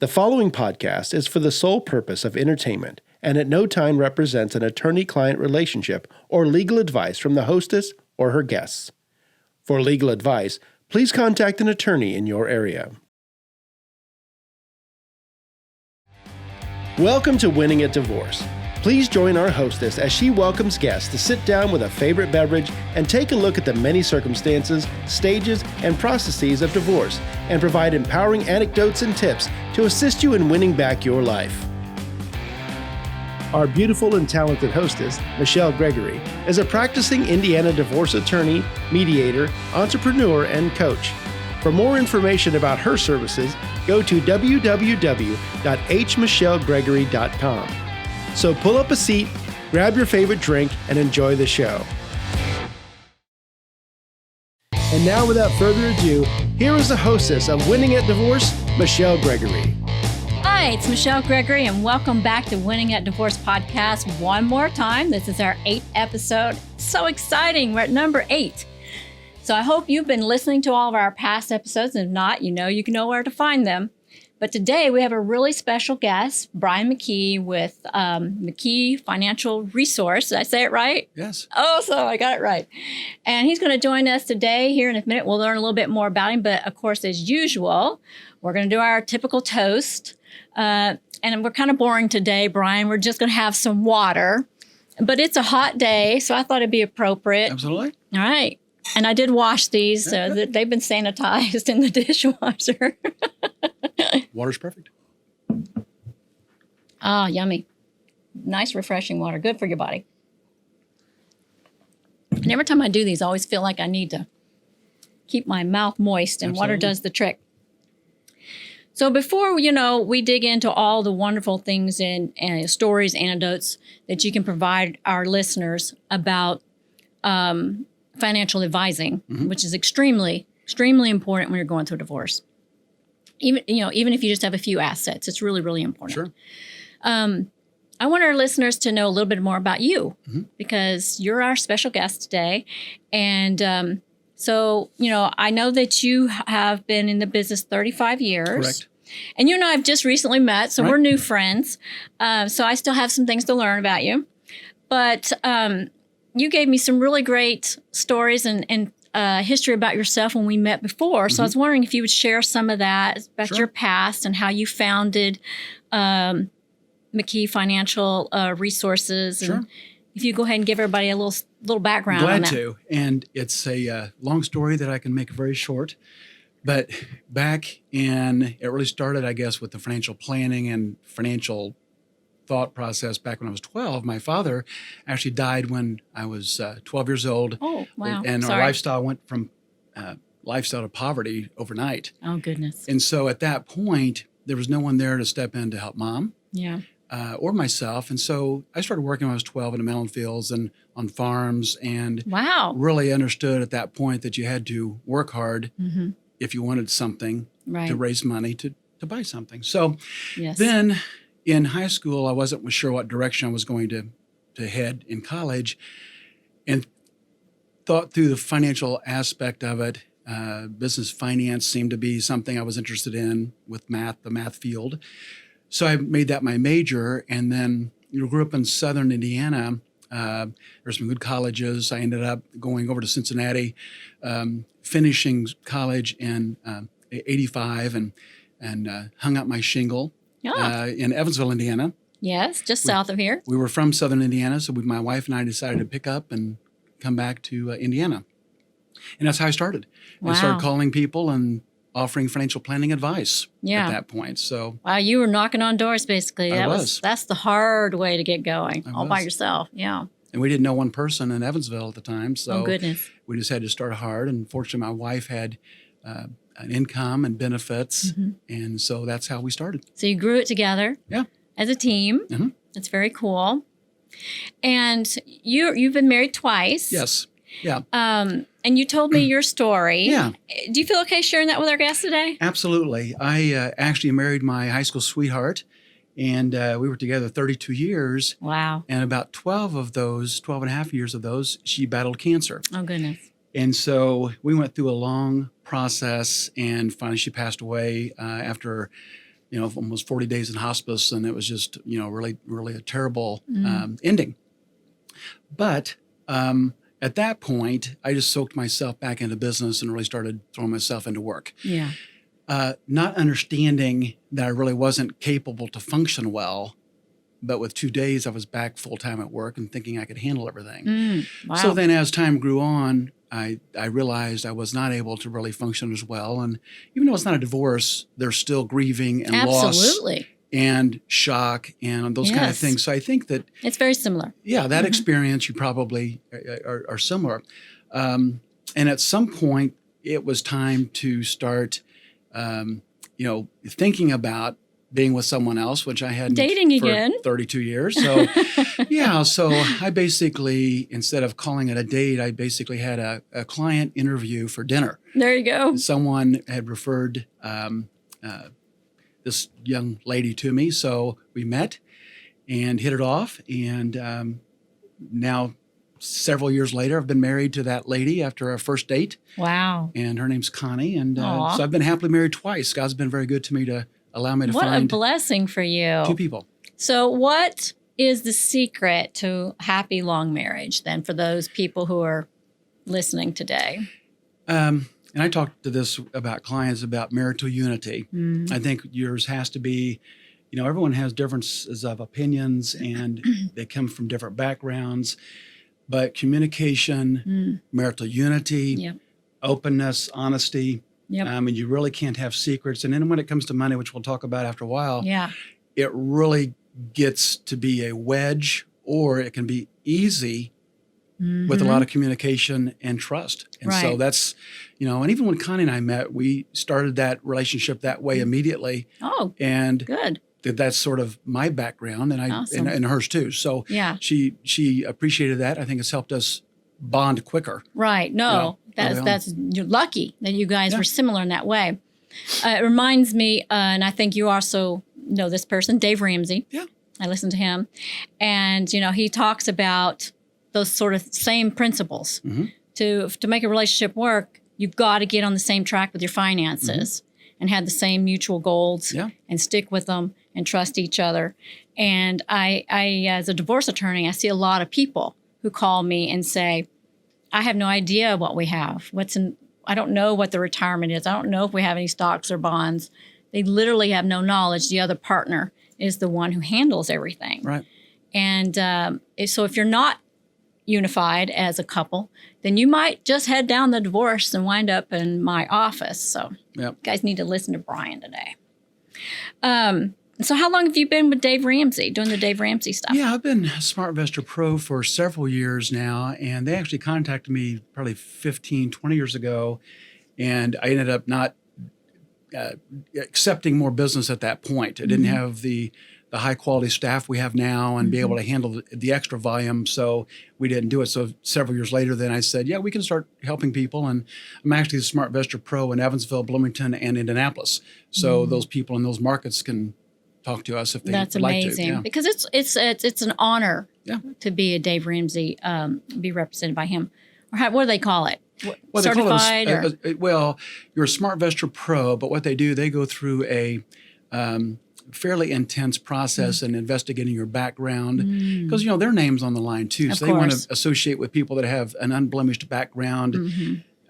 The following podcast is for the sole purpose of entertainment and at no time represents an attorney-client relationship or legal advice from the hostess or her guests. For legal advice, please contact an attorney in your area. Welcome to Winning at Divorce. Please join our hostess as she welcomes guests to sit down with a favorite beverage and take a look at the many circumstances, stages, and processes of divorce and provide empowering anecdotes and tips to assist you in winning back your life. Our beautiful and talented hostess, Michelle Gregory, is a practicing Indiana divorce attorney, mediator, entrepreneur, and coach. For more information about her services, go to www.hmichellegregory.com. So pull up a seat, grab your favorite drink, and enjoy the show. And now, without further ado, here is the hostess of Winning at Divorce, Michelle Gregory. Hi, it's Michelle Gregory, and welcome back to Winning at Divorce podcast one more time. This is our 8th episode. So exciting. We're at number 8. So I hope you've been listening to all of our past episodes. And if not, you know where to find them. But today we have a really special guest, Brian McKee with McKee Financial Resource. Did I say it right? Yes. Oh, so I got it right. And he's going to join us today. Here in a minute, we'll learn a little bit more about him. But of course, as usual, we're going to do our typical toast. And we're kind of boring today, Brian. We're just going to have some water. But it's a hot day, so I thought it'd be appropriate. Absolutely. All right. And I did wash these. So they've been sanitized in the dishwasher. Water's perfect. Ah, yummy. Nice, refreshing water. Good for your body. And every time I do these, I always feel like I need to keep my mouth moist, and water does the trick. So before, we dig into all the wonderful things and stories, anecdotes that you can provide our listeners about financial advising, which is extremely, extremely important when you're going through a divorce. Even if you just have a few assets, it's really, really important. Sure. I want our listeners to know a little bit more about you because you're our special guest today. And so, I know that you have been in the business 35 years. Correct. And you and I have just recently met, so Right. we're new friends. So I still have some things to learn about you. But you gave me some really great stories and history about yourself when we met before. So I was wondering if you would share some of that about your past and how you founded McKee Financial Resources. Sure. And if you go ahead and give everybody a little background on that. Glad to. And it's a long story that I can make very short. But back it really started, I guess, with the financial planning and financial thought process back when I was 12. My father actually died when I was 12 years old. Oh, wow. And Sorry. our lifestyle went from lifestyle to poverty overnight. Oh, goodness. And so at that point, there was no one there to step in to help Mom. Yeah. Or myself. And so I started working when I was 12 in the melon fields and on farms, and Wow. really understood at that point that you had to work hard if you wanted something Right. to raise money to buy something. So Yes. then in high school, I wasn't sure what direction I was going to head in college, and thought through the financial aspect of it. Business finance seemed to be something I was interested in with math, the math field. So I made that my major, and then grew up in southern Indiana. There's some good colleges. I ended up going over to Cincinnati, finishing college in '85, and hung up my shingle in Evansville, Indiana. Yes, just south of here. We were from southern Indiana, so my wife and I decided to pick up and come back to Indiana. And that's how I started. Wow. I started calling people and offering financial planning advice at that point. So Wow, you were knocking on doors basically. That's the hard way to get going, all by yourself. Yeah. And we didn't know one person in Evansville at the time. So Oh, goodness. we just had to start hard. And fortunately, my wife had an income and benefits. And so that's how we started. So you grew it together as a team. That's very cool. And you've been married twice. Yes. Yeah. And you told me your story. Yeah. Do you feel okay sharing that with our guests today? Absolutely. I actually married my high school sweetheart, and we were together 32 years. Wow. And about 12 and a half years of those, she battled cancer. Oh, goodness. And so we went through a long process, and finally she passed away after almost 40 days in hospice, and it was just, really, really a terrible ending. But at that point, I just soaked myself back into business and really started throwing myself into work. Yeah. Not understanding that I really wasn't capable to function well. But with 2 days, I was back full-time at work and thinking I could handle everything. Wow. So then as time grew on, I realized I was not able to really function as well. And even though it's not a divorce, there's still grieving and loss and shock and those kind of things. So I think that it's very similar. Yeah, that experience, you probably are similar. And at some point, it was time to start, thinking about being with someone else, which I hadn't dating for again 32 years. So so I basically, instead of calling it a date, I basically had a client interview for dinner. There you go. Someone had referred this young lady to me. So we met and hit it off. And now several years later, I've been married to that lady after our first date. Wow. And her name's Connie. And so I've been happily married twice. God's been very good to me to allow me to find. What a blessing for you. 2 people. So what is the secret to happy long marriage then for those people who are listening today? And I talked to this about clients about marital unity. I think yours has to be, everyone has differences of opinions and they come from different backgrounds, but communication, marital unity, openness, honesty, and you really can't have secrets. And then when it comes to money, which we'll talk about after a while, it really gets to be a wedge, or it can be easy with a lot of communication and trust. And so that's, and even when Connie and I met, we started that relationship that way immediately. Oh, and good. That's sort of my background, and and hers too. So she appreciated that. I think it's helped us bond quicker. Right. No, that's you're lucky that you guys were similar in that way. It reminds me, and I think you also know this person, Dave Ramsey. Yeah. I listen to him, and he talks about those sort of same principles. To make a relationship work, you've got to get on the same track with your finances and have the same mutual goals and stick with them and trust each other. And I as a divorce attorney, I see a lot of people who call me and say, I have no idea what we have. I don't know what the retirement is. I don't know if we have any stocks or bonds. They literally have no knowledge. The other partner is the one who handles everything. Right. And so if you're not unified as a couple, then you might just head down the divorce and wind up in my office. So you guys need to listen to Brian today. So how long have you been with Dave Ramsey, doing the Dave Ramsey stuff? Yeah, I've been SmartVestor Pro for several years now, and they actually contacted me probably 15, 20 years ago, and I ended up not accepting more business at that point. I didn't have the high-quality staff we have now and be able to handle the extra volume, so we didn't do it. So several years later, then I said, we can start helping people, and I'm actually the SmartVestor Pro in Evansville, Bloomington, and Indianapolis. So those people in those markets can talk to us if they That's would like to. That's amazing, yeah. because it's an honor to be a Dave Ramsey, be represented by him. Or what do they call it? Well, Certified? They call it well, you're a SmartVestor Pro, but what they do, they go through a fairly intense process in investigating your background, because their name's on the line too. So they want to associate with people that have an unblemished background,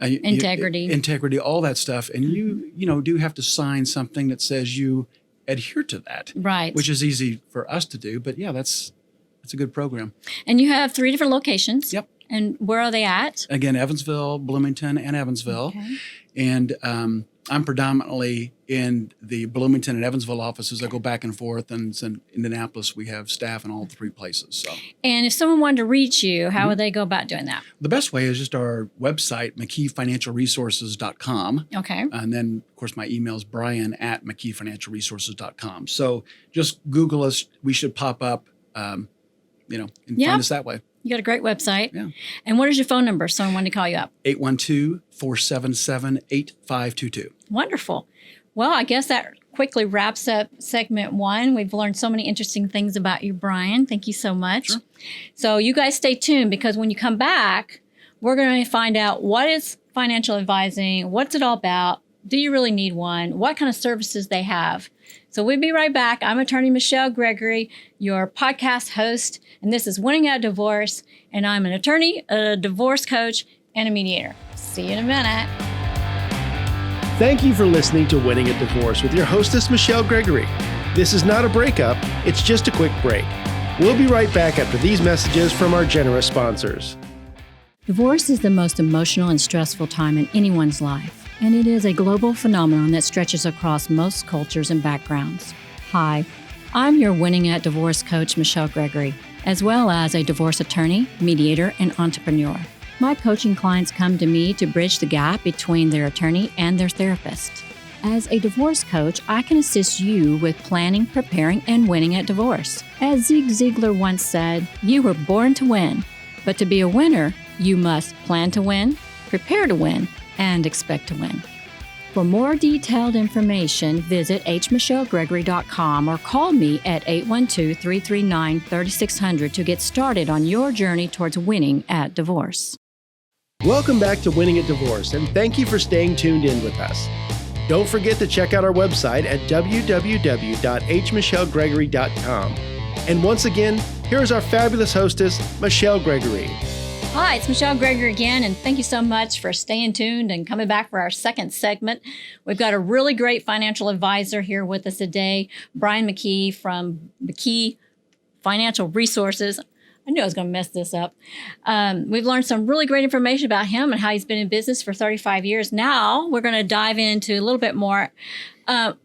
integrity, all that stuff, and you do have to sign something that says you adhere to that, right? Which is easy for us to do, but that's a good program. And you have 3 different locations. Yep. And where are they at? Again, Evansville, Bloomington, and Evansville. Okay. And I'm predominantly in the Bloomington and Evansville offices. I go back and forth, and in Indianapolis, we have staff in all 3 places. So. And if someone wanted to reach you, how would they go about doing that? The best way is just our website, McKeeFinancialResources.com. Okay. And then, of course, my email is brian@McKeeFinancialResources.com. So just Google us. We should pop up, and find us that way. You got a great website. Yeah. And what is your phone number if someone wanted to call you up? 812-477-8522. Wonderful. Well, I guess that quickly wraps up segment 1. We've learned so many interesting things about you, Brian. Thank you so much. Sure. So you guys stay tuned, because when you come back, we're going to find out what is financial advising, what's it all about, Do you really need one? What kind of services they have? So we'll be right back. I'm attorney Michelle Gregory, your podcast host, and this is Winning at Divorce, and I'm an attorney, a divorce coach, and a mediator. See you in a minute. Thank you for listening to Winning at Divorce with your hostess, Michelle Gregory. This is not a breakup, it's just a quick break. We'll be right back after these messages from our generous sponsors. Divorce is the most emotional and stressful time in anyone's life, and it is a global phenomenon that stretches across most cultures and backgrounds. Hi, I'm your Winning at Divorce coach, Michelle Gregory, as well as a divorce attorney, mediator, and entrepreneur. My coaching clients come to me to bridge the gap between their attorney and their therapist. As a divorce coach, I can assist you with planning, preparing, and winning at divorce. As Zig Ziglar once said, you were born to win, but to be a winner, you must plan to win, prepare to win, and expect to win. For more detailed information, visit hmichellegregory.com or call me at 812-339-3600 to get started on your journey towards winning at divorce. Welcome back to Winning at Divorce, and thank you for staying tuned in with us. Don't forget to check out our website at www.hmichellegregory.com. And once again, here's our fabulous hostess, Michelle Gregory. Hi, it's Michelle Gregory again, and thank you so much for staying tuned and coming back for our second segment. We've got a really great financial advisor here with us today, Brian McKee from McKee Financial Resources. I knew I was going to mess this up. We've learned some really great information about him and how he's been in business for 35 years. Now we're going to dive into a little bit more.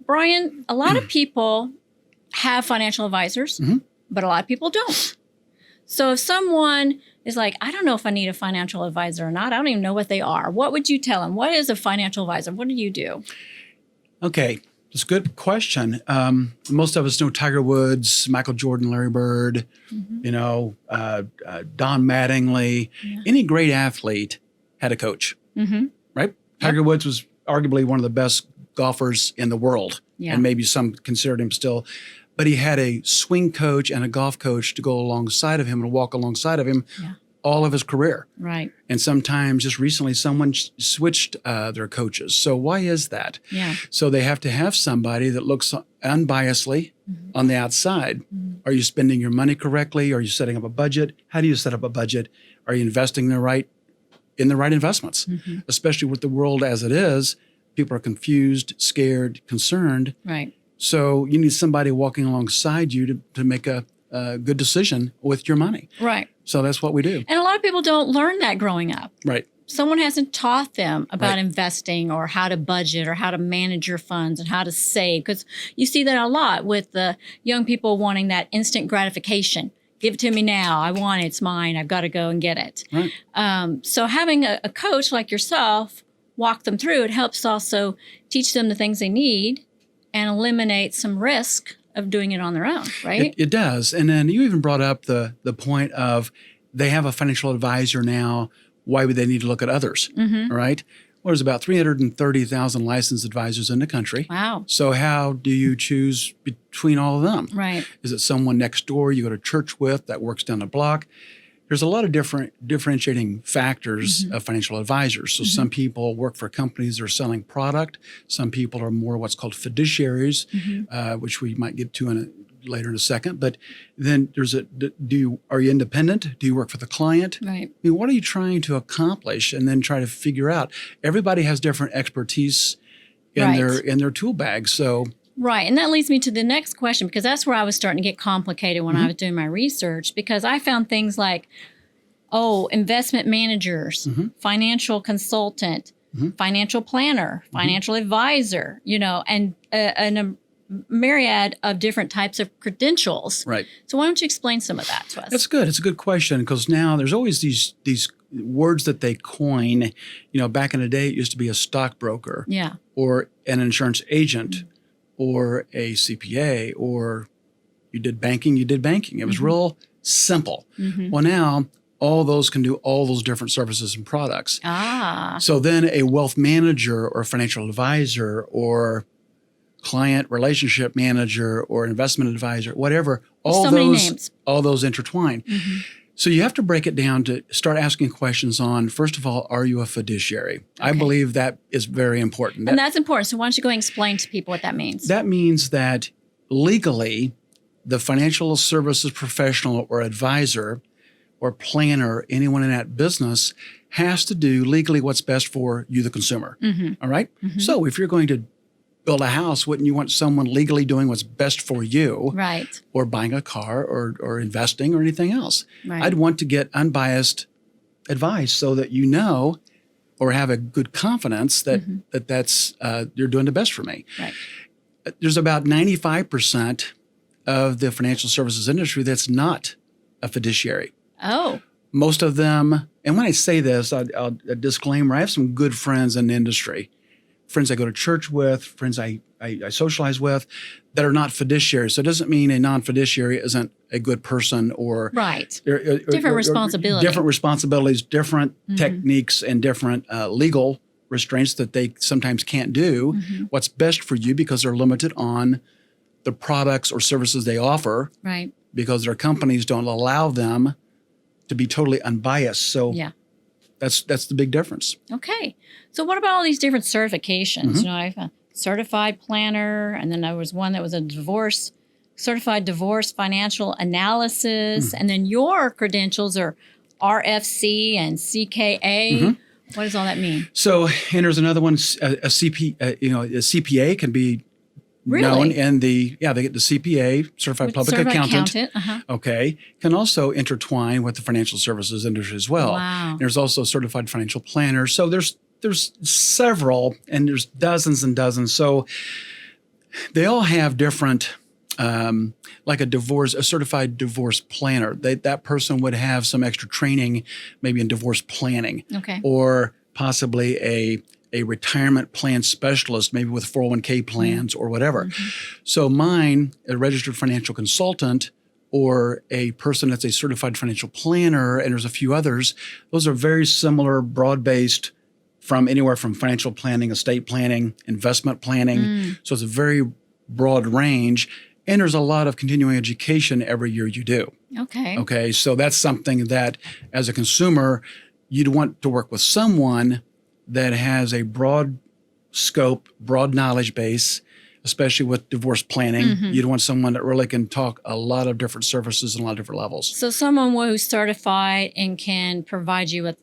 Brian, a lot of people have financial advisors, but a lot of people don't. So if someone is like, I don't know if I need a financial advisor or not, I don't even know what they are, what would you tell them? What is a financial advisor? What do you do? Okay. It's a good question. Most of us know Tiger Woods, Michael Jordan, Larry Bird, Don Mattingly. Yeah. Any great athlete had a coach, right? Tiger Woods was arguably one of the best golfers in the world, and maybe some considered him still. But he had a swing coach and a golf coach to go alongside of him and walk alongside of him all of his career. Right. And sometimes just recently someone switched their coaches. So why is that? Yeah. So they have to have somebody that looks unbiasedly on the outside. Are you spending your money correctly? Are you setting up a budget? How do you set up a budget? Are you investing in the right investments? Especially with the world as it is, people are confused, scared, concerned. Right. So you need somebody walking alongside you to make a good decision with your money. Right. So that's what we do. And a lot of people don't learn that growing up. Right. Someone hasn't taught them about investing or how to budget or how to manage your funds and how to save. Because you see that a lot with the young people wanting that instant gratification. Give it to me now. I want it. It's mine. I've got to go and get it. Right. So having a coach like yourself walk them through, it helps also teach them the things they need and eliminate some risk of doing it on their own, right? It does. And then you even brought up the point of they have a financial advisor now. Why would they need to look at others, right? Well, there's about 330,000 licensed advisors in the country. Wow. So how do you choose between all of them? Right. Is it someone next door you go to church with that works down the block? There's a lot of different differentiating factors of financial advisors. So some people work for companies that are selling product. Some people are more what's called fiduciaries, which we might get to later in a second. But then there's are you independent? Do you work for the client? Right. I mean, what are you trying to accomplish? And then try to figure out. Everybody has different expertise in their tool bag. So. Right. And that leads me to the next question, because that's where I was starting to get complicated when I was doing my research, because I found things like, investment managers, financial consultant, financial planner, financial advisor, and a myriad of different types of credentials. Right. So why don't you explain some of that to us? That's good. It's a good question, because now there's always these words that they coin. Back in the day, it used to be a stockbroker or an insurance agent. Or a CPA, or you did banking. It was real simple. Well, now all those can do all those different services and products. So then a wealth manager or financial advisor or client relationship manager or investment advisor, whatever, all those intertwine. So you have to break it down to start asking questions on, first of all, are you a fiduciary? Okay. I believe that is very important. And that's important. So why don't you go and explain to people what that means? That means that legally, the financial services professional or advisor or planner, anyone in that business, has to do legally what's best for you, the consumer. All right? So if you're going to build a house, wouldn't you want someone legally doing what's best for you? Right. Or buying a car or investing or anything else. Right. I'd want to get unbiased advice so that you know or have a good confidence that that's you're doing the best for me. Right. There's about 95% of the financial services industry that's not a fiduciary. Oh. Most of them, and when I say this, a disclaimer, I have some good friends in the industry, friends I go to church with, friends I socialize with that are not fiduciaries. So it doesn't mean a non-fiduciary isn't a good person or different responsibilities. Different responsibilities, different techniques, and different legal restraints that they sometimes can't do what's best for you because they're limited on the products or services they offer. Right. Because their companies don't allow them to be totally unbiased. So that's the big difference. Okay. So what about all these different certifications? You know, I have a certified planner, and then there was one that was a certified divorce financial analysis, and then your credentials are RFC and CKA. What does all that mean? So, and there's another one, a CPA can be known in they get the CPA, Certified Public Accountant. Okay. Can also intertwine with the financial services industry as well. Wow. There's also certified financial planners. So there's several, and there's dozens and dozens. So they all have different, like a certified divorce planner. That person would have some extra training, maybe in divorce planning. Okay. Or possibly a retirement plan specialist, maybe with 401k plans or whatever. So mine, a registered financial consultant, or a person that's a certified financial planner, and there's a few others, those are very similar, broad-based, from anywhere from financial planning, estate planning, investment planning. So it's a very broad range. And there's a lot of continuing education every year you do. Okay. So that's something that, as a consumer, you'd want to work with someone that has a broad scope, broad knowledge base, especially with divorce planning. You'd want someone that really can talk a lot of different services and a lot of different levels. So someone who's certified and can provide you with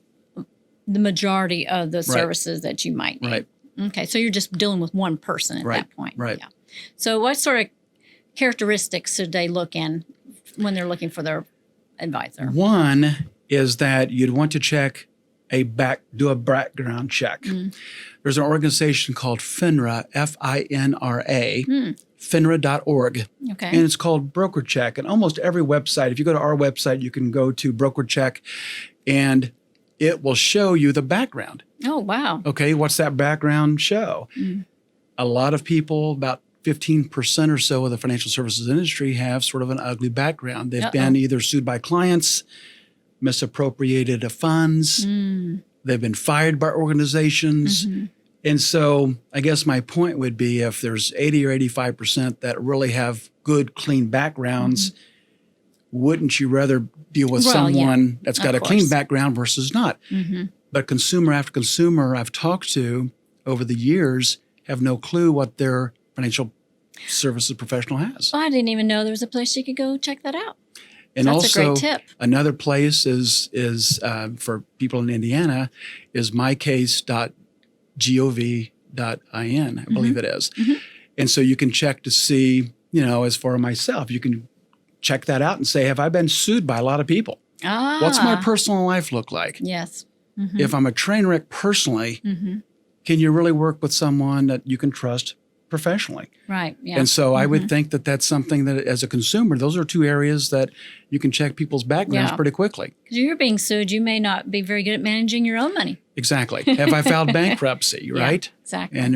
the majority of the services that you might need. Right. Okay. So you're just dealing with one person at that point. Right. Yeah. So what sort of characteristics should they look in when they're looking for their advisor? One is that you'd want to do a background check. There's an organization called FINRA, F-I-N-R-A, FINRA.org. Okay. And it's called Broker Check. And almost every website, if you go to our website, you can go to Broker Check, and it will show you the background. Oh, wow. Okay, what's that background show? A lot of people, about 15% or so of the financial services industry, have sort of an ugly background. They've been either sued by clients, misappropriated funds, they've been fired by organizations. And so I guess my point would be, if there's 80 or 85% that really have good, clean backgrounds, wouldn't you rather deal with someone that's got a clean background versus not? But consumer after consumer I've talked to over the years have no clue what their financial services professional has. Well, I didn't even know there was a place you could go check that out. And That's also, a great tip. Another place is for people in Indiana is mycase.gov.in, I believe it is. And so you can check to see, as for myself, you can check that out and say, have I been sued by a lot of people? What's my personal life look like? Yes. If I'm a train wreck personally, can you really work with someone that you can trust professionally? Right. Yeah. And so I would think that that's something that, as a consumer, those are two areas that you can check people's backgrounds pretty quickly. Because you're being sued, you may not be very good at managing your own money. Exactly. Have I filed bankruptcy, right? Yeah, exactly. And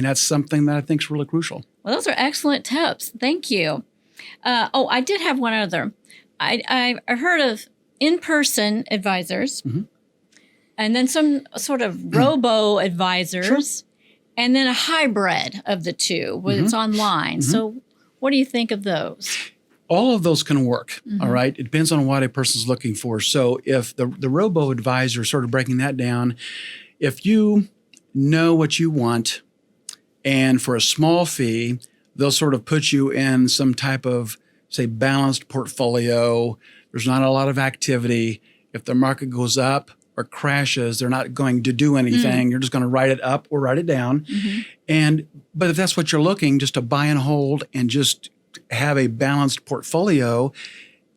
that's something that I think is really crucial. Well, those are excellent tips. Thank you. I did have one other. I heard of in-person advisors, and then some sort of robo-advisors, and then a hybrid of the two, where it's online. So what do you think of those? All of those can work, all right? It depends on what a person's looking for. So if the robo-advisor, sort of breaking that down, if you know what you want, and for a small fee, they'll sort of put you in some type of, say, balanced portfolio. There's not a lot of activity. If the market goes up or crashes, they're not going to do anything. You're just going to write it up or write it down. But if that's what you're looking, just to buy and hold and just have a balanced portfolio,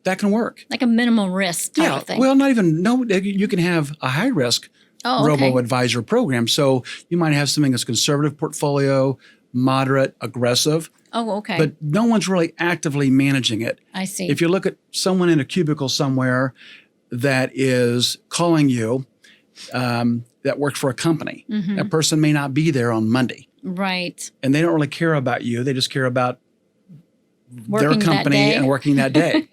that can work. Like a minimal risk type of thing. Well, not even, no, you can have a high risk robo-advisor program. So you might have something that's conservative portfolio, moderate, aggressive. Oh, okay. But no one's really actively managing it. I see. If you look at someone in a cubicle somewhere that is calling you, that works for a company, that person may not be there on Monday. Right. And they don't really care about you. They just care about Working their company and working that day.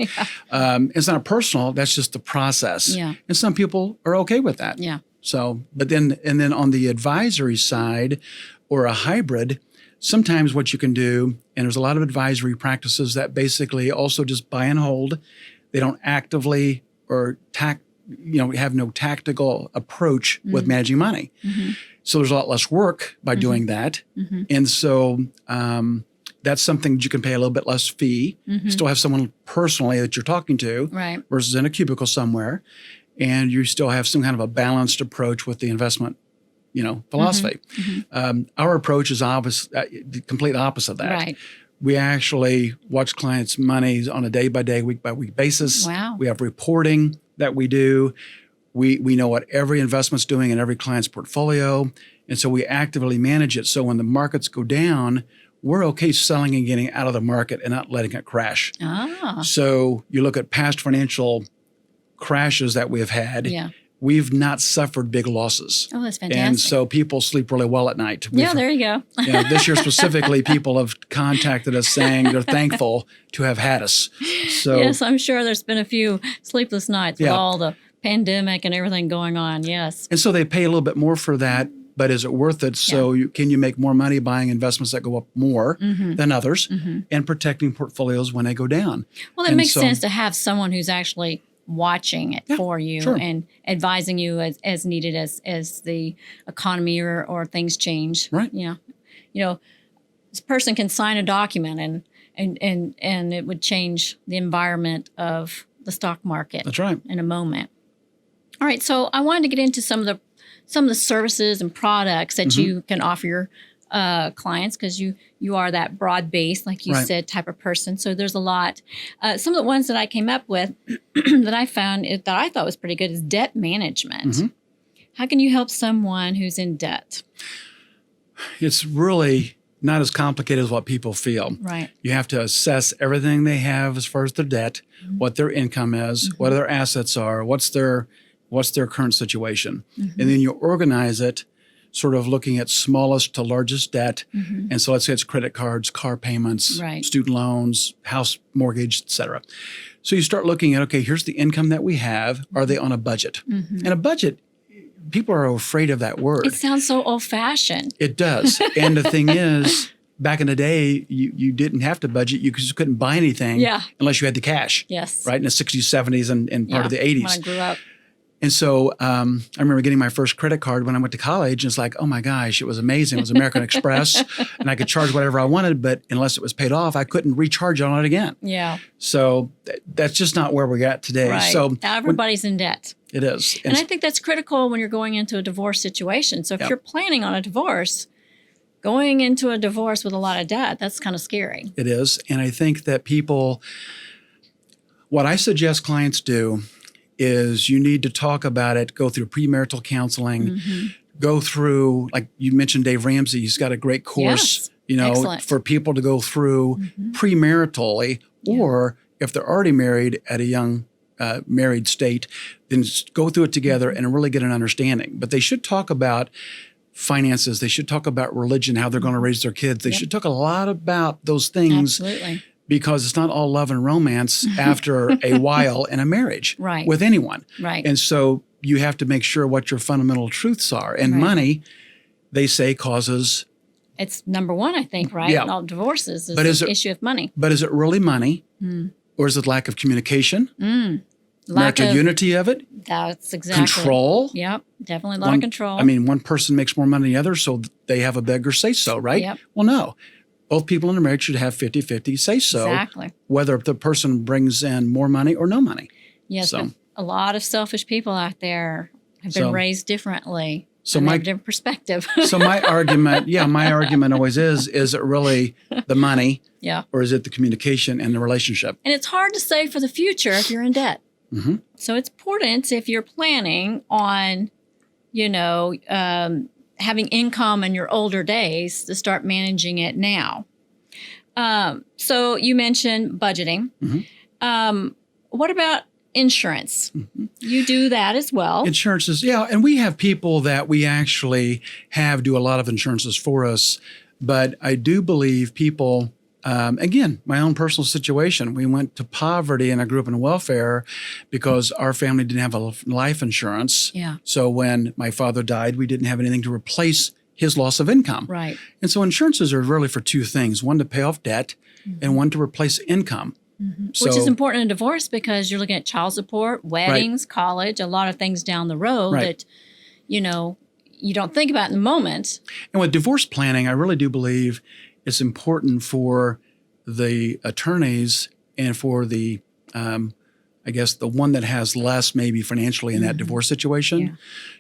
It's not personal. That's just the process. Yeah. And some people are okay with that. Yeah. So, but then on the advisory side or a hybrid, sometimes what you can do, and there's a lot of advisory practices that basically also just buy and hold. They don't actively or have no tactical approach with managing money. So there's a lot less work by doing that. And so that's something that you can pay a little bit less fee, still have someone personally that you're talking to versus in a cubicle somewhere. And you still have some kind of a balanced approach with the investment, philosophy. Our approach is the complete opposite of that. Right. We actually watch clients' money on a day-by-day, week-by-week basis. Wow. We have reporting that we do. We know what every investment's doing in every client's portfolio. And so we actively manage it. So when the markets go down, we're okay selling and getting out of the market and not letting it crash. So you look at past financial crashes that we have had. We've not suffered big losses. Oh, that's fantastic. And so people sleep really well at night. There you go. This year specifically, people have contacted us saying they're thankful to have had us. So yes, I'm sure there's been a few sleepless nights with all the pandemic and everything going on. Yes. And so they pay a little bit more for that, but is it worth it? So can you make more money buying investments that go up more than others and protecting portfolios when they go down? Well, it makes sense to have someone who's actually watching it for you and advising you as needed as the economy or things change. Right. This person can sign a document and it would change the environment of the stock market. That's right. In a moment. All right. So I wanted to get into some of the services and products that you can offer your clients, because you are that broad base, like you said, type of person. So there's a lot. Some of the ones that I came up with that I found that I thought was pretty good is debt management. How can you help someone who's in debt? It's really not as complicated as what people feel. Right. You have to assess everything they have as far as their debt, what their income is, what their assets are, what's their current situation. And then you organize it sort of looking at smallest to largest debt. And so let's say it's credit cards, car payments, student loans, house mortgage, et cetera. So you start looking at, okay, here's the income that we have. Are they on a budget? And a budget, people are afraid of that word. It sounds so old-fashioned. It does. And the thing is, back in the day, you didn't have to budget. You just couldn't buy anything unless you had the cash. Yes. Right? In the 60s, 70s, and part of the 80s. When I grew up. And so I remember getting my first credit card when I went to college. And it's like, oh my gosh, it was amazing. It was American Express. And I could charge whatever I wanted, but unless it was paid off, I couldn't recharge on it again. Yeah. So that's just not where we're at today. Right. So everybody's in debt. It is. And I think that's critical when you're going into a divorce situation. So if you're planning on a divorce, going into a divorce with a lot of debt, that's kind of scary. It is. And I think that what I suggest clients do is you need to talk about it, go through premarital counseling, go through, like you mentioned, Dave Ramsey, he's got a great course, for people to go through premaritally, or if they're already married at a young married state, then just go through it together and really get an understanding. But they should talk about finances. They should talk about religion, how they're going to raise their kids. They should talk a lot about those things. Absolutely. Because it's not all love and romance after a while in a marriage with anyone. Right. And so you have to make sure what your fundamental truths are. And money, they say, causes... It's number one, I think, right? Yeah. In all divorces is the issue of money. But is it really money? Or is it lack of communication? Lack of unity of it? That's exactly. Control? Yep, definitely a lot of control. I mean, one person makes more money than the other, so they have a bigger say-so, right? Yep. Well, no. Both people in a marriage should have 50-50 say-so. Exactly. Whether the person brings in more money or no money. Yes, So, but a lot of selfish people out there have been raised differently. So and my have a different perspective. So my argument always is it really the money? Yeah. Or is it the communication and the relationship? And it's hard to save for the future if you're in debt. Mm-hmm. So it's important if you're planning on, having income in your older days to start managing it now. So you mentioned budgeting. Mm-hmm. What about insurance? Mm-hmm. You do that as well. Insurances, yeah. And we have people that we actually do a lot of insurances for us. But I do believe people, again, my own personal situation, we went to poverty and I grew up in welfare because our family didn't have a life insurance. Yeah. So when my father died, we didn't have anything to replace his loss of income. Right. And so insurances are really for two things, one to pay off debt and one to replace income. Mm-hmm. So, which is important in divorce because you're looking at child support, weddings, college, a lot of things down the road that, you don't think about in the moment. And with divorce planning, I really do believe it's important for the attorneys and for the, the one that has less maybe financially in that divorce situation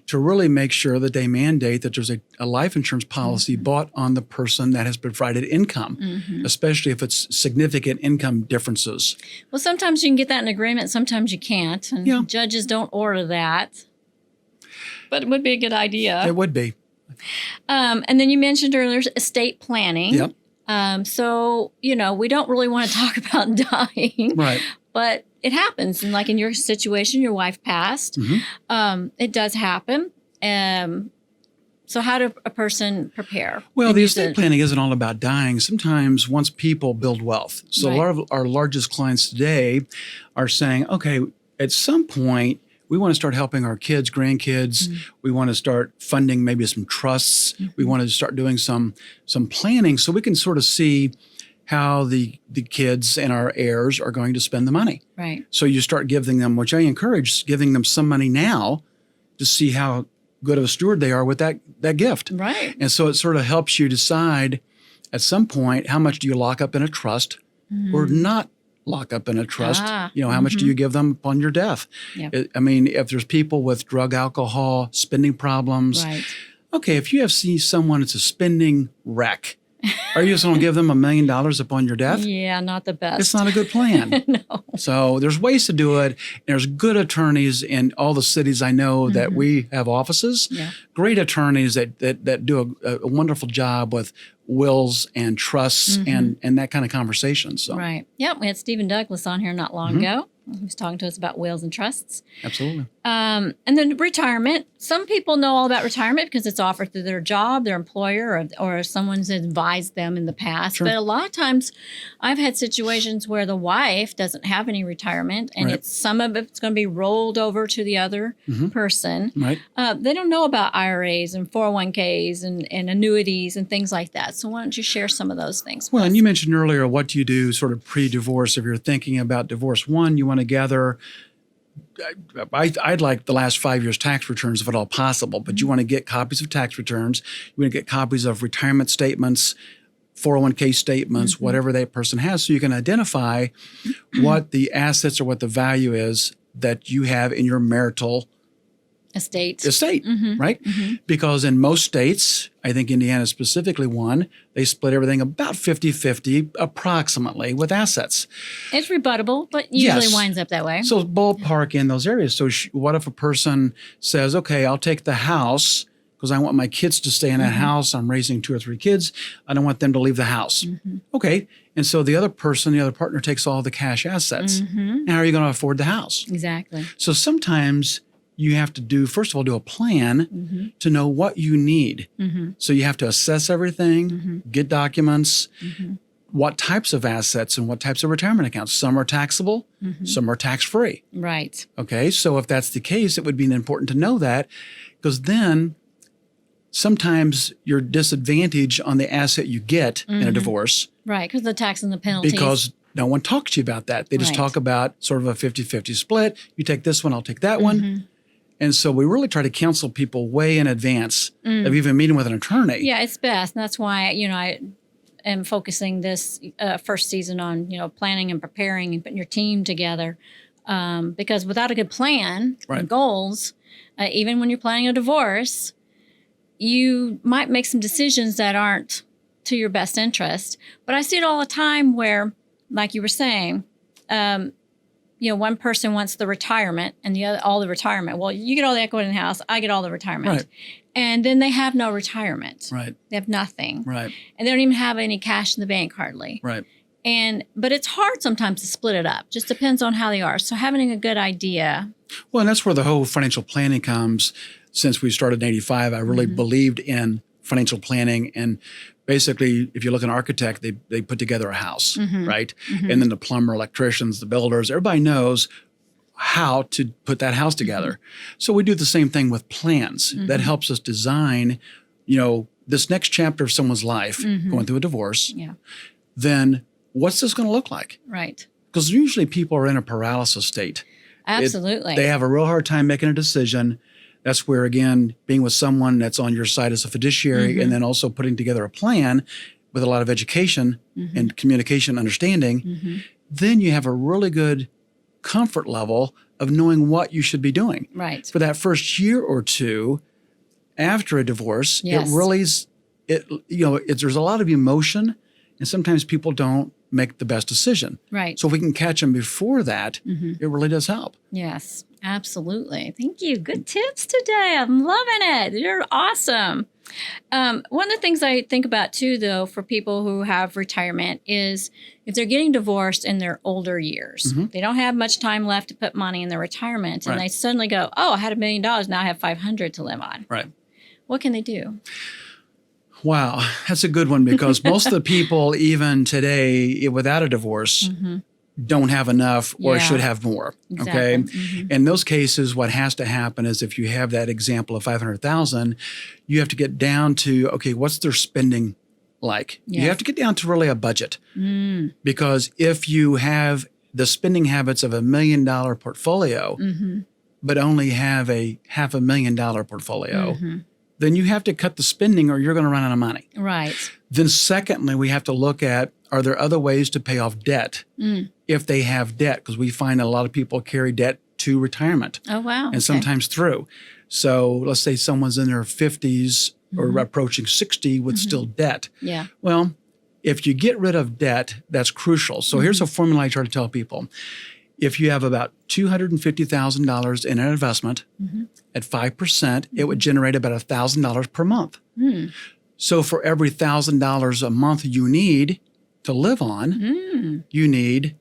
to really make sure that they mandate that there's a life insurance policy bought on the person that has provided income, especially if it's significant income differences. Well, sometimes you can get that in agreement, sometimes you can't. And judges don't order that. But it would be a good idea. It would be. And then you mentioned earlier estate planning. Yep. So, we don't really want to talk about dying. Right. But it happens. And like in your situation, your wife passed. Mm-hmm. It does happen. So how do a person prepare? Well, the estate planning isn't all about dying. Sometimes once people build wealth. So a lot of our largest clients today are saying, okay, at some point, we want to start helping our kids, grandkids. We want to start funding maybe some trusts. We want to start doing some planning so we can sort of see how the kids and our heirs are going to spend the money. Right. So you start giving them, which I encourage, giving them some money now to see how good of a steward they are with that gift. Right. And so it sort of helps you decide at some point how much do you lock up in a trust or not lock up in a trust. How much do you give them upon your death? Yep. If there's people with drug, alcohol, spending problems. Right. Okay, if you see someone that's a spending wreck, are you just going to give them $1 million upon your death? Yeah, not the best. It's not a good plan. No. So there's ways to do it. There's good attorneys in all the cities I know that we have offices. Yeah. Great attorneys that do a wonderful job with wills and trusts and that kind of conversation. So. Right. Yep. We had Stephen Douglas on here not long ago. He was talking to us about wills and trusts. Absolutely. And then retirement. Some people know all about retirement because it's offered through their job, their employer, or someone's advised them in the past. Sure. But a lot of times I've had situations where the wife doesn't have any retirement and some of it's going to be rolled over to the other person. Right. They don't know about IRAs and 401ks and annuities and things like that. So why don't you share some of those things? Well, and you mentioned earlier, what do you do sort of pre-divorce if you're thinking about divorce? One, you want to gather, I'd like the last 5 years tax returns if at all possible, but you want to get copies of tax returns. You want to get copies of retirement statements, 401k statements, whatever that person has, so you can identify what the assets or what the value is that you have in your marital estate, right? Because in most states, I think Indiana specifically one, they split everything about 50-50 approximately with assets. It's rebuttable, but usually winds up that way. So ballpark in those areas. So what if a person says, okay, I'll take the house because I want my kids to stay in that house. I'm raising 2 or 3 kids. I don't want them to leave the house. Okay. And so the other partner takes all the cash assets. Now, how are you going to afford the house? Exactly. So sometimes you have to first of all, do a plan to know what you need. So you have to assess everything, get documents, what types of assets and what types of retirement accounts. Some are taxable, some are tax-free. Right. Okay, so if that's the case, it would be important to know that because then sometimes you're disadvantaged on the asset you get in a divorce. Right, because the tax and the penalties. Because no one talks to you about that. They just Right. talk about sort of a 50-50 split. You take this one, I'll take that one. And so we really try to counsel people way in advance of even meeting with an attorney. Yeah, it's best. And that's why, I am focusing this first season on, planning and preparing and putting your team together. Because without a good plan and goals, even when you're planning a divorce, you might make some decisions that aren't to your best interest. But I see it all the time where, like you were saying, one person wants the retirement and the other all the retirement. Well, you get all the equity in the house, I get all the retirement. Right. And then they have no retirement. Right. They have nothing. Right. And they don't even have any cash in the bank hardly. Right. But it's hard sometimes to split it up. Just depends on how they are. So having a good idea. Well, and that's where the whole financial planning comes. Since we started in 85, I really believed in financial planning. And basically, if you look at an architect, they put together a house, right? And then the plumber, electricians, the builders, everybody knows how to put that house together. So we do the same thing with plans. That helps us design, this next chapter of someone's life, going through a divorce. Yeah. Then what's this going to look like? Right. Because usually people are in a paralysis state. Absolutely. They have a real hard time making a decision. That's where, again, being with someone that's on your side as a fiduciary and then also putting together a plan with a lot of education and communication understanding, then you have a really good comfort level of knowing what you should be doing. Right. For that first year or two after a divorce, Yes. it really is, there's a lot of emotion, and sometimes people don't make the best decision. Right. So if we can catch them before that, it really does help. Yes, absolutely. Thank you. Good tips today. I'm loving it. You're awesome. One of the things I think about too, though, for people who have retirement is if they're getting divorced in their older years, they don't have much time left to put money in their retirement, and they suddenly go, "Oh, I had $1 million. Now I have 500 to live on." Right. What can they do? Wow, that's a good one, because most of the people, even today, without a divorce, don't have enough or should have more. Okay. Exactly. In those cases, what has to happen is if you have that example of 500,000, you have to get down to, okay, what's their spending like? Yes. You have to get down to really a budget, because if you have the spending habits of $1 million portfolio, but only have a $500,000 portfolio, then you have to cut the spending or you're going to run out of money. Right. Then secondly, we have to look at, are there other ways to pay off debt if they have debt? Because we find a lot of people carry debt to retirement. Oh, wow. And sometimes through. So let's say someone's in their 50s or approaching 60 with still debt. Yeah. Well, if you get rid of debt, that's crucial. So here's a formula I try to tell people. If you have about $250,000 in an investment at 5%, it would generate about $1,000 per month. So for every $1,000 a month you need to live on, you need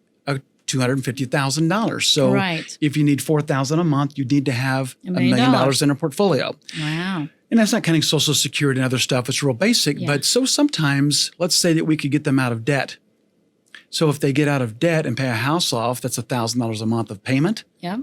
$250,000. So if you need $4,000 a month, you need to have $1 million in a portfolio. Wow. And that's not counting Social Security and other stuff. It's real basic. But so sometimes, let's say that we could get them out of debt. So if they get out of debt and pay a house off, that's $1,000 a month of payment. Yep.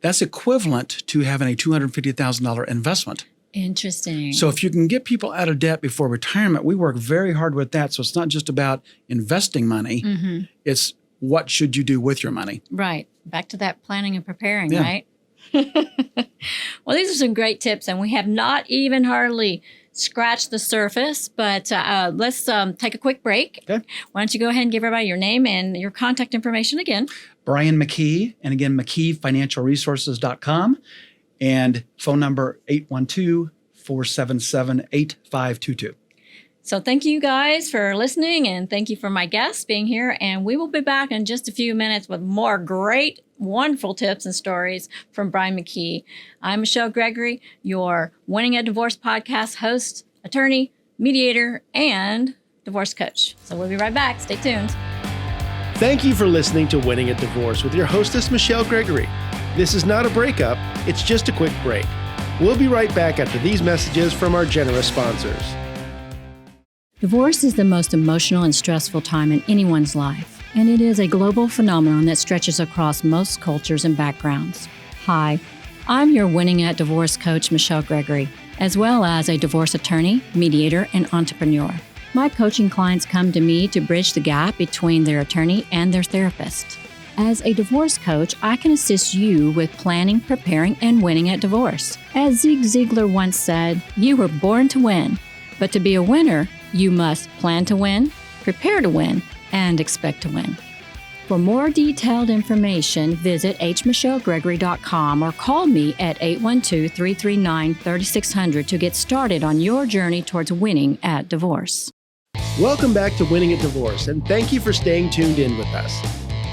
That's equivalent to having a $250,000 investment. Interesting. So if you can get people out of debt before retirement, we work very hard with that. So it's not just about investing money. It's what should you do with your money. Right. Back to that planning and preparing, right? Well, these are some great tips, and we have not even hardly scratched the surface, but let's take a quick break. Okay. Why don't you go ahead and give everybody your name and your contact information again? Brian McKee, and again, McKeeFinancialResources.com, and phone number 812-477-8522. So thank you guys for listening, and thank you for my guests being here. And we will be back in just a few minutes with more great, wonderful tips and stories from Brian McKee. I'm Michelle Gregory, your Winning at Divorce podcast host, attorney, mediator, and divorce coach. So we'll be right back. Stay tuned. Thank you for listening to Winning at Divorce with your hostess, Michelle Gregory. This is not a breakup, it's just a quick break. We'll be right back after these messages from our generous sponsors. Divorce is the most emotional and stressful time in anyone's life, and it is a global phenomenon that stretches across most cultures and backgrounds. Hi, I'm your Winning at Divorce coach, Michelle Gregory, as well as a divorce attorney, mediator, and entrepreneur. My coaching clients come to me to bridge the gap between their attorney and their therapist. As a divorce coach, I can assist you with planning, preparing, and winning at divorce. As Zig Ziglar once said, you were born to win, but to be a winner, you must plan to win, prepare to win, and expect to win. For more detailed information, visit hmichellegregory.com or call me at 812-339-3600 to get started on your journey towards winning at divorce. Welcome back to Winning at Divorce, and thank you for staying tuned in with us.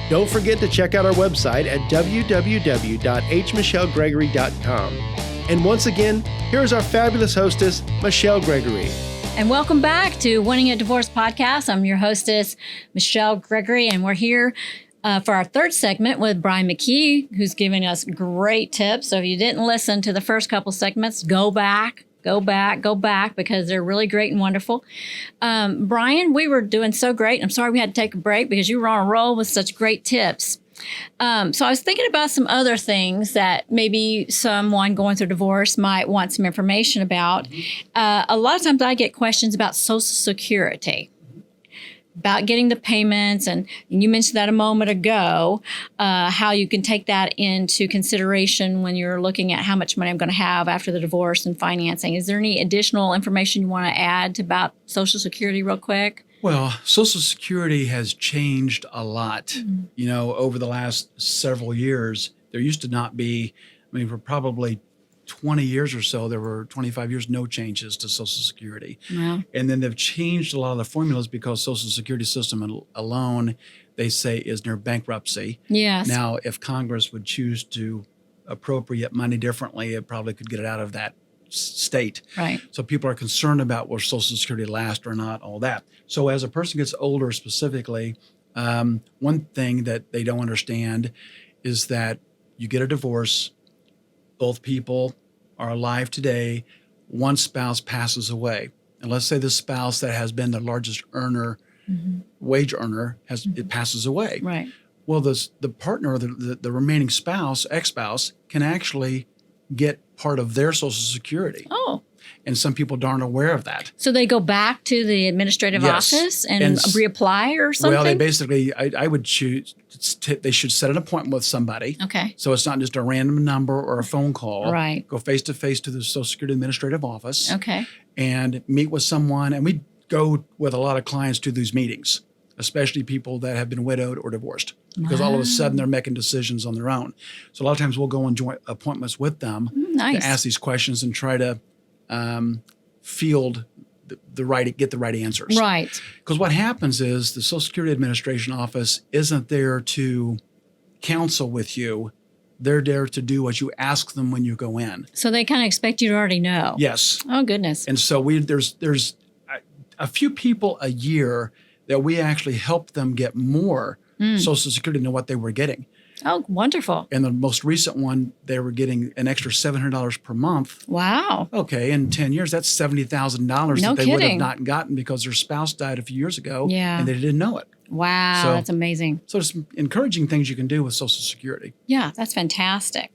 Don't forget to check out our website at www.hmichellegregory.com. And once again, here is our fabulous hostess, Michelle Gregory. And welcome back to Winning at Divorce podcast. I'm your hostess, Michelle Gregory, and we're here for our third segment with Brian McKee, who's giving us great tips. So if you didn't listen to the first couple segments, go back, because they're really great and wonderful. Brian, we were doing so great. I'm sorry we had to take a break because you were on a roll with such great tips. So I was thinking about some other things that maybe someone going through divorce might want some information about. A lot of times I get questions about Social Security, about getting the payments, and you mentioned that a moment ago, how you can take that into consideration when you're looking at how much money I'm going to have after the divorce and financing. Is there any additional information you want to add about Social Security real quick? Well, Social Security has changed a lot, over the last several years. There used to not be, for probably 20 years or so, there were 25 years, no changes to Social Security. Wow. And then they've changed a lot of the formulas because Social Security system alone, they say, is near bankruptcy. Yes. Now, if Congress would choose to appropriate money differently, it probably could get it out of that state. Right. So people are concerned about will Social Security last or not, all that. So as a person gets older specifically, one thing that they don't understand is that you get a divorce, both people are alive today, one spouse passes away. And let's say the spouse that has been the largest earner, wage earner, it passes away. Right. Well, the partner, the remaining spouse, ex-spouse, can actually get part of their Social Security. Oh. And some people aren't aware of that. So they go back to the administrative office and reapply or something? Well, they basically, I would choose, they should set an appointment with somebody. Okay. So it's not just a random number or a phone call. Right. Go face to face to the Social Security administrative office. Okay. And meet with someone. And we go with a lot of clients to these meetings, especially people that have been widowed or divorced. Because all of a sudden they're making decisions on their own. So a lot of times we'll go on joint appointments with them to ask these questions and try to field get the right answers. Right. Because what happens is the Social Security Administration office isn't there to counsel with you. They're there to do what you ask them when you go in. So they kind of expect you to already know. Yes. Oh, goodness. And so there's a few people a year that we actually help them get more Social Security than what they were getting. Oh, wonderful. And the most recent one, they were getting an extra $700 per month. Wow. Okay, in 10 years, that's $70,000 that they would have not gotten because their spouse died a few years ago and they didn't know it. Wow, so, that's amazing. So there's some encouraging things you can do with Social Security. Yeah, that's fantastic.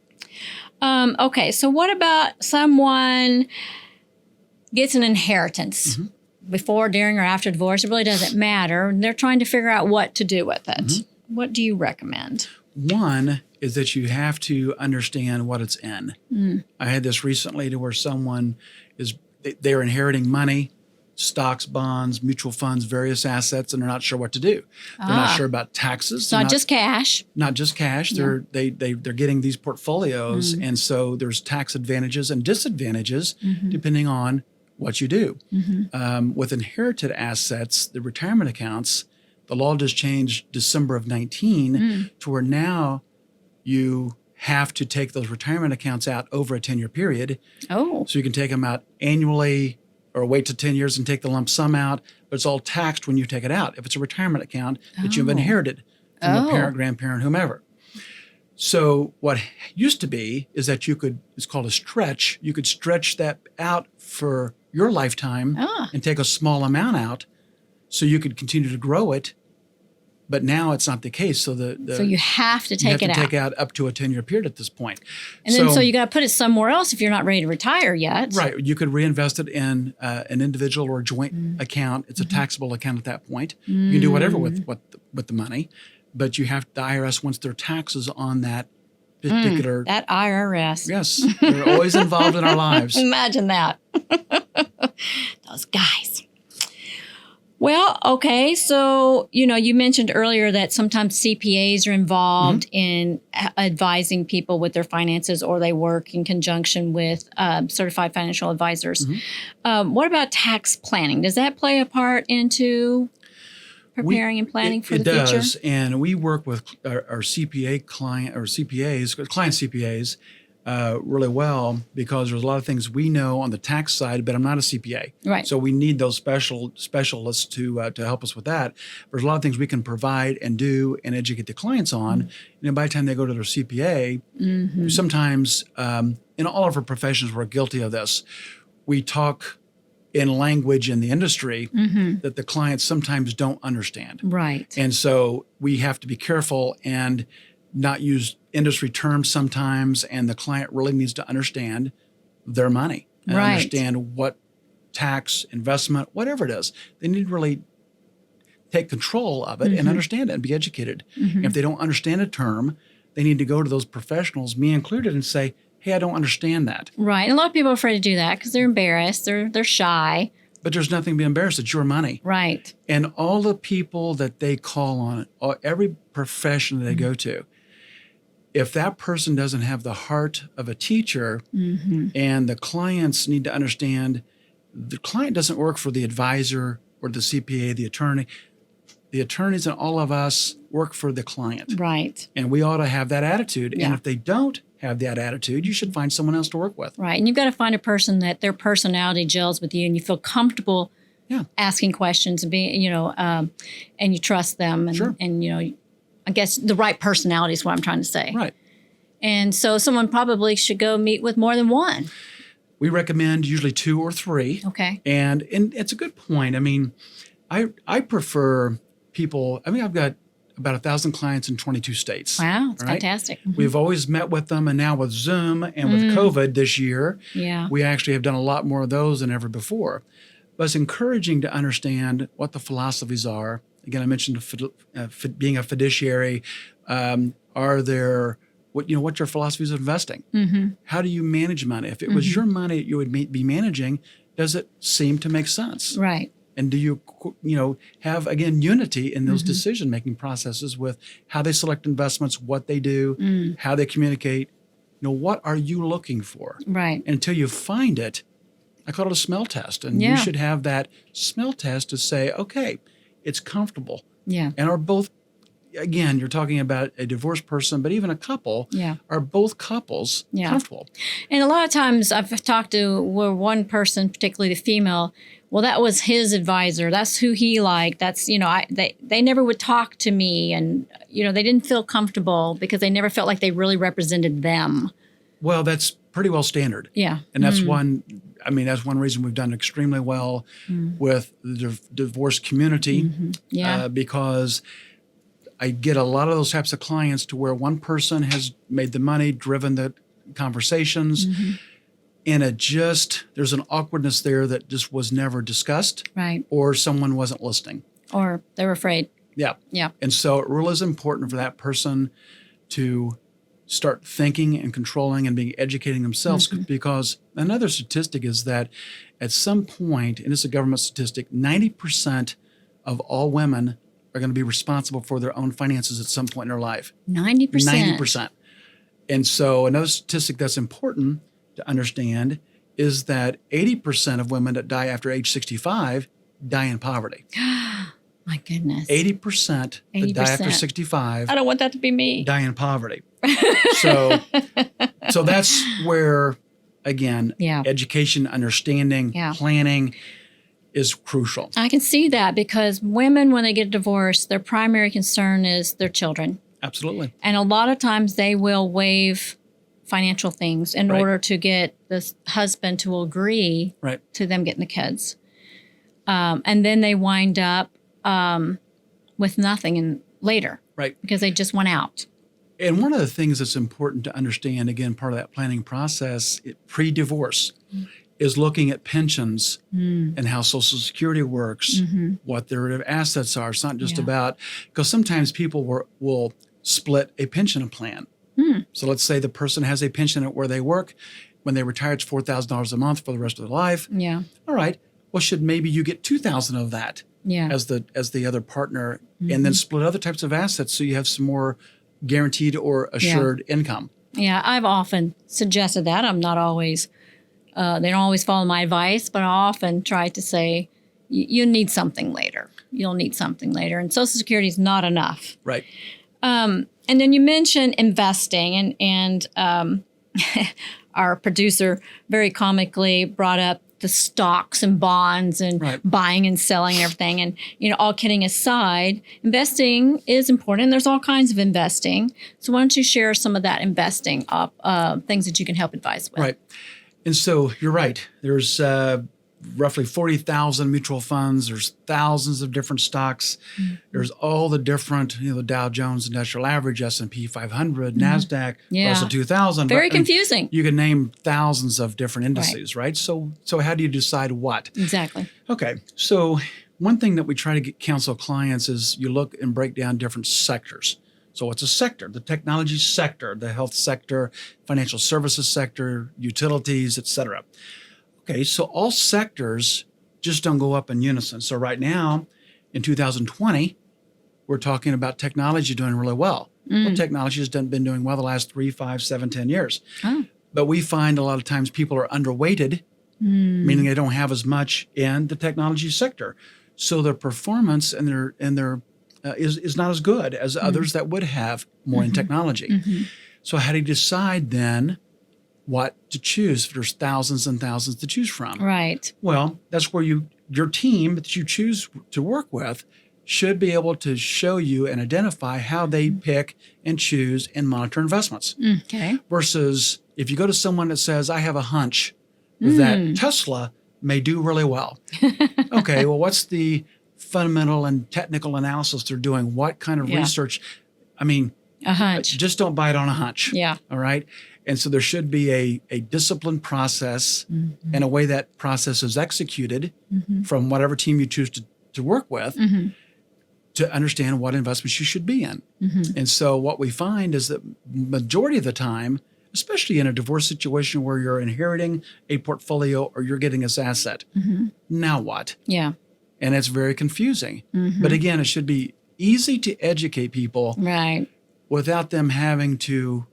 Okay, so what about someone gets an inheritance before, during, or after divorce? It really doesn't matter. They're trying to figure out what to do with it. What do you recommend? One is that you have to understand what it's in. I had this recently to where someone they're inheriting money, stocks, bonds, mutual funds, various assets, and they're not sure what to do. They're not sure about taxes. Not just cash. Not just cash. They're getting these portfolios, and so there's tax advantages and disadvantages depending on what you do. With inherited assets, the retirement accounts, the law just changed December of 19 to where now you have to take those retirement accounts out over a 10-year period. Oh. So you can take them out annually or wait to 10 years and take the lump sum out, but it's all taxed when you take it out if it's a retirement account that you've inherited from a parent, grandparent, whomever. So what used to be is that it's called a stretch. You could stretch that out for your lifetime and take a small amount out so you could continue to grow it But now it's not the case. So so you have to take it out. Take out up to a 10-year period at this point. And then so you got to put it somewhere else if you're not ready to retire yet. Right. You could reinvest it in an individual or a joint account. It's a taxable account at that point. You can do whatever with the money, but you have the IRS wants their taxes on that particular. That IRS. Yes, they're always involved in our lives. Imagine that. Those guys. Well, okay. So, you mentioned earlier that sometimes CPAs are involved in advising people with their finances, or they work in conjunction with certified financial advisors. What about tax planning? Does that play a part into preparing and planning for the future? It does. And we work with our CPA client or CPAs, client CPAs, really well, because there's a lot of things we know on the tax side, but I'm not a CPA. Right. So we need those specialists to help us with that. There's a lot of things we can provide and do and educate the clients on. By the time they go to their CPA, sometimes in all of our professions, we're guilty of this. We talk in language in the industry that the clients sometimes don't understand. Right. And so we have to be careful and not use industry terms sometimes, and the client really needs to understand their money and understand what tax, investment, whatever it is. They need to really take control of it and understand it and be educated. If they don't understand a term, they need to go to those professionals, me included, and say, hey, I don't understand that. Right. And a lot of people are afraid to do that because they're embarrassed. They're shy. But there's nothing to be embarrassed. It's your money. Right. And all the people that they call on, every profession that they go to, if that person doesn't have the heart of a teacher, and the clients need to understand, the client doesn't work for the advisor or the CPA, the attorney. The attorneys and all of us work for the client. Right. And we ought to have that attitude. Yeah. And if they don't have that attitude, you should find someone else to work with. Right. And you've got to find a person that their personality gels with you and you feel comfortable asking questions and being, and you trust them. And, and, I guess the right personality is what I'm trying to say. Right. And so someone probably should go meet with more than one. We recommend usually 2 or 3. Okay. And it's a good point. I mean, I prefer people. I mean, I've got about 1,000 clients in 22 states. Wow, it's fantastic. We've always met with them, and now with Zoom and with COVID this year, we actually have done a lot more of those than ever before. But it's encouraging to understand what the philosophies are. Again, I mentioned being a fiduciary. Are there what's your philosophies of investing? How do you manage money? If it was your money that you would be managing, does it seem to make sense? Right. And do you have, again, unity in those decision-making processes with how they select investments, what they do, how they communicate? What are you looking for? Right. And until you find it, I call it a smell test. And you should have that smell test to say, okay, it's comfortable. Yeah. And are both, again, you're talking about a divorced person, but even a couple, are both couples comfortable? And a lot of times I've talked to one person, particularly the female, well, that was his advisor. That's who he liked. That's, they never would talk to me. And, they didn't feel comfortable because they never felt like they really represented them. Well, that's pretty well standard. Yeah. And that's that's one reason we've done extremely well with the divorce community. Because I get a lot of those types of clients to where one person has made the money, driven the conversations, and there's an awkwardness there that just was never discussed. Right. Or someone wasn't listening. Or they were afraid. Yeah. Yeah. And so it really is important for that person to start thinking and controlling and educating themselves, because another statistic is that at some point, and it's a government statistic, 90% of all women are going to be responsible for their own finances at some point in their life. 90%. 90%. And so another statistic that's important to understand is that 80% of women that die after age 65 die in poverty. My goodness. 80% that die after 65. I don't want that to be me. Die in poverty. So that's where, again, education, understanding, planning is crucial. I can see that because women, when they get divorced, their primary concern is their children. Absolutely. And a lot of times they will waive financial things in order to get this husband to agree to them getting the kids. And then they wind up with nothing and later. Right. Because they just went out. And one of the things that's important to understand, again, part of that planning process, pre-divorce, is looking at pensions and how Social Security works, what their assets are. It's not just about, because sometimes people will split a pension plan. So let's say the person has a pension at where they work. When they retire, it's $4,000 a month for the rest of their life. Yeah. All right. Well, should maybe you get $2,000 of that as the other partner, and then split other types of assets so you have some more guaranteed or assured income. Yeah, I've often suggested that. I'm not always, they don't always follow my advice, but I often try to say, you need something later. You'll need something later. And Social Security is not enough. Right. And then you mentioned investing, and our producer very comically brought up the stocks and bonds and buying and selling and everything. And, all kidding aside, investing is important. There's all kinds of investing. So why don't you share some of that investing things that you can help advise with? Right. And so you're right. There's roughly 40,000 mutual funds. There's thousands of different stocks. There's all the different, the Dow Jones Industrial Average, S&P 500, NASDAQ, Russell 2000. Very confusing. You can name thousands of different indices, right? So how do you decide what? Exactly. Okay. So one thing that we try to counsel clients is you look and break down different sectors. So what's a sector? The technology sector, the health sector, financial services sector, utilities, et cetera. Okay, so all sectors just don't go up in unison. So right now, in 2020, we're talking about technology doing really well. Well, technology has been doing well the last 3, 5, 7, 10 years. Oh. But we find a lot of times people are underweighted, meaning they don't have as much in the technology sector. So their performance and their is not as good as others that would have more in technology. So how do you decide then what to choose? There's thousands and thousands to choose from. Right. Well, that's where your team that you choose to work with should be able to show you and identify how they pick and choose and monitor investments. Okay. Versus if you go to someone that says, I have a hunch that Tesla may do really well. Okay, well, what's the fundamental and technical analysis they're doing? What kind of research? I mean, a hunch. Just don't buy it on a hunch. Yeah. All right. And so there should be a disciplined process and a way that process is executed from whatever team you choose to work with to understand what investments you should be in. And so what we find is that majority of the time, especially in a divorce situation where you're inheriting a portfolio or you're getting this asset, now what? Yeah. And it's very confusing. But again, it should be easy to educate people without them having to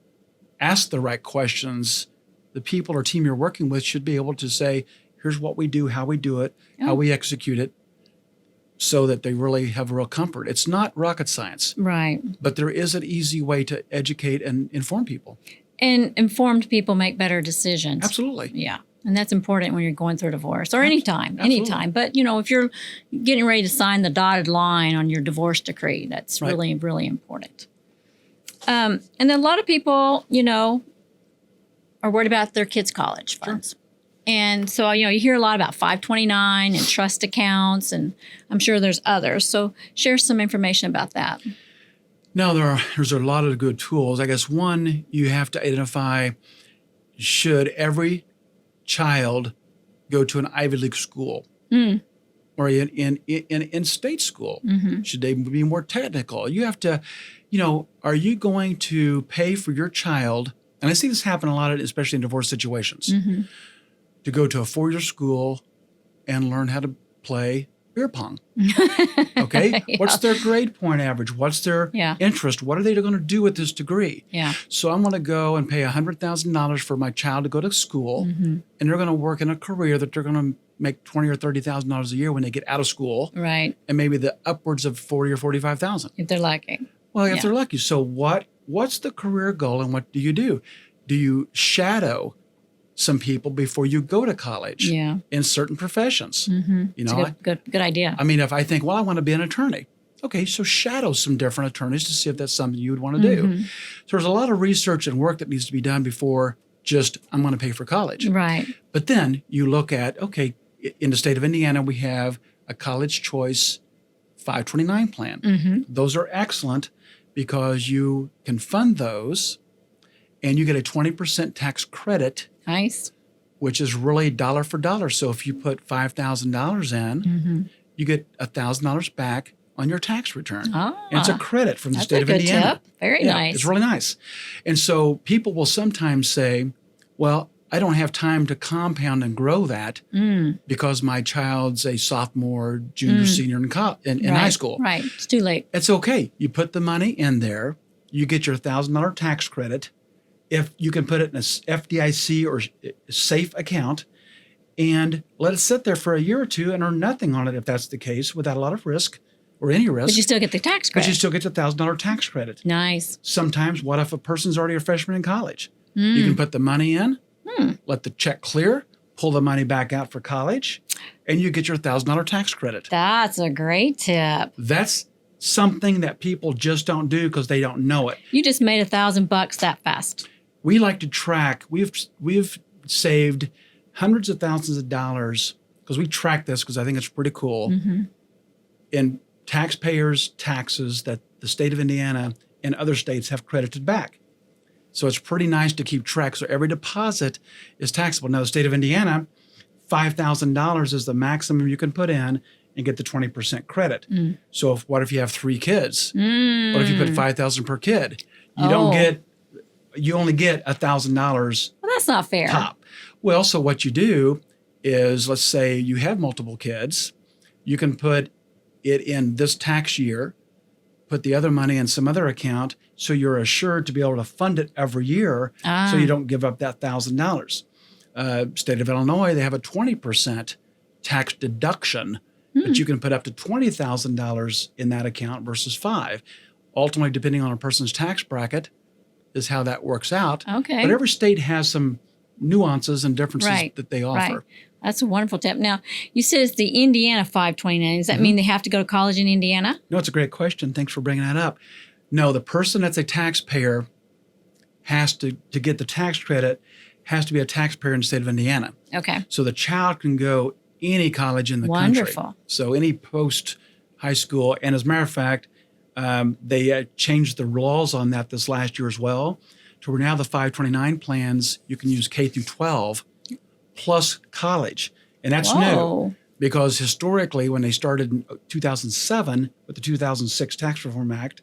ask the right questions. The people or team you're working with should be able to say, here's what we do, how we do it, how we execute it, so that they really have real comfort. It's not rocket science. Right. But there is an easy way to educate and inform people. And informed people make better decisions. Absolutely. Yeah. And that's important when you're going through a divorce or anytime. But, if you're getting ready to sign the dotted line on your divorce decree, that's really, really important. And then a lot of people, are worried about their kids' college funds. Sure. And so, you hear a lot about 529 and trust accounts, and I'm sure there's others. So share some information about that. Now, there's a lot of good tools. I guess one, you have to identify, should every child go to an Ivy League school or in state school? Should they be more technical? You have to, are you going to pay for your child? And I see this happen a lot, especially in divorce situations, to go to a 4-year school and learn how to play beer pong. Okay. What's their grade point average? What's their interest? What are they going to do with this degree? Yeah. So I'm going to go and pay $100,000 for my child to go to school, and they're going to work in a career that they're going to make $20,000 or $30,000 a year when they get out of school. Right. And maybe the upwards of $40,000 or $45,000. If they're lucky. Well, if they're lucky. So what's the career goal, and what do you do? Do you shadow some people before you go to college in certain professions? It's a good idea. I mean, if I think, well, I want to be an attorney. Okay, so shadow some different attorneys to see if that's something you would want to do. So there's a lot of research and work that needs to be done before just, I'm going to pay for college. Right. But then you look at, okay, in the state of Indiana, we have a college choice 529 plan. Those are excellent because you can fund those and you get a 20% tax credit. Nice. Which is really dollar for dollar. So if you put $5,000 in, you get $1,000 back on your tax return. And it's a credit from the state of Indiana. That's a good tip. Very nice. It's really nice. And so people will sometimes say, well, I don't have time to compound and grow that because my child's a sophomore, junior, senior in high school. Right. It's too late. It's okay. You put the money in there, you get your $1,000 tax credit. If you can put it in a FDIC or safe account and let it sit there for a year or two and earn nothing on it if that's the case, without a lot of risk or any risk. But you still get the tax credit. But you still get the $1,000 tax credit. Nice. Sometimes, what if a person's already a freshman in college? You can put the money in, let the check clear, pull the money back out for college, and you get your $1,000 tax credit. That's a great tip. That's something that people just don't do because they don't know it. You just made $1,000 that fast. We like to track. We've saved hundreds of thousands of dollars because we track this because I think it's pretty cool in taxpayers' taxes that the state of Indiana and other states have credited back. So it's pretty nice to keep track. So every deposit is taxable. Now, the state of Indiana, $5,000 is the maximum you can put in and get the 20% credit. So what if you have 3 kids? What if you put $5,000 per kid? You only get $1,000. Well, that's not fair. Top. Well, so what you do is, let's say you have multiple kids, you can put it in this tax year, put the other money in some other account, so you're assured to be able to fund it every year, so you don't give up that $1,000. State of Illinois, they have a 20% tax deduction, but you can put up to $20,000 in that account versus 5. Ultimately, depending on a person's tax bracket, is how that works out. Okay. But every state has some nuances and differences that they offer. Right. That's a wonderful tip. Now, you said it's the Indiana 529. Does that mean they have to go to college in Indiana? No, it's a great question. Thanks for bringing that up. No, the person that's a taxpayer has to get the tax credit, has to be a taxpayer in the state of Indiana. Okay. So the child can go any college in the Wonderful. country. So any post-high school. And as a matter of fact, they changed the laws on that this last year as well, to where now the 529 plans, you can use K through 12 plus college. And that's new because historically, when they started in 2007 with the 2006 Tax Reform Act,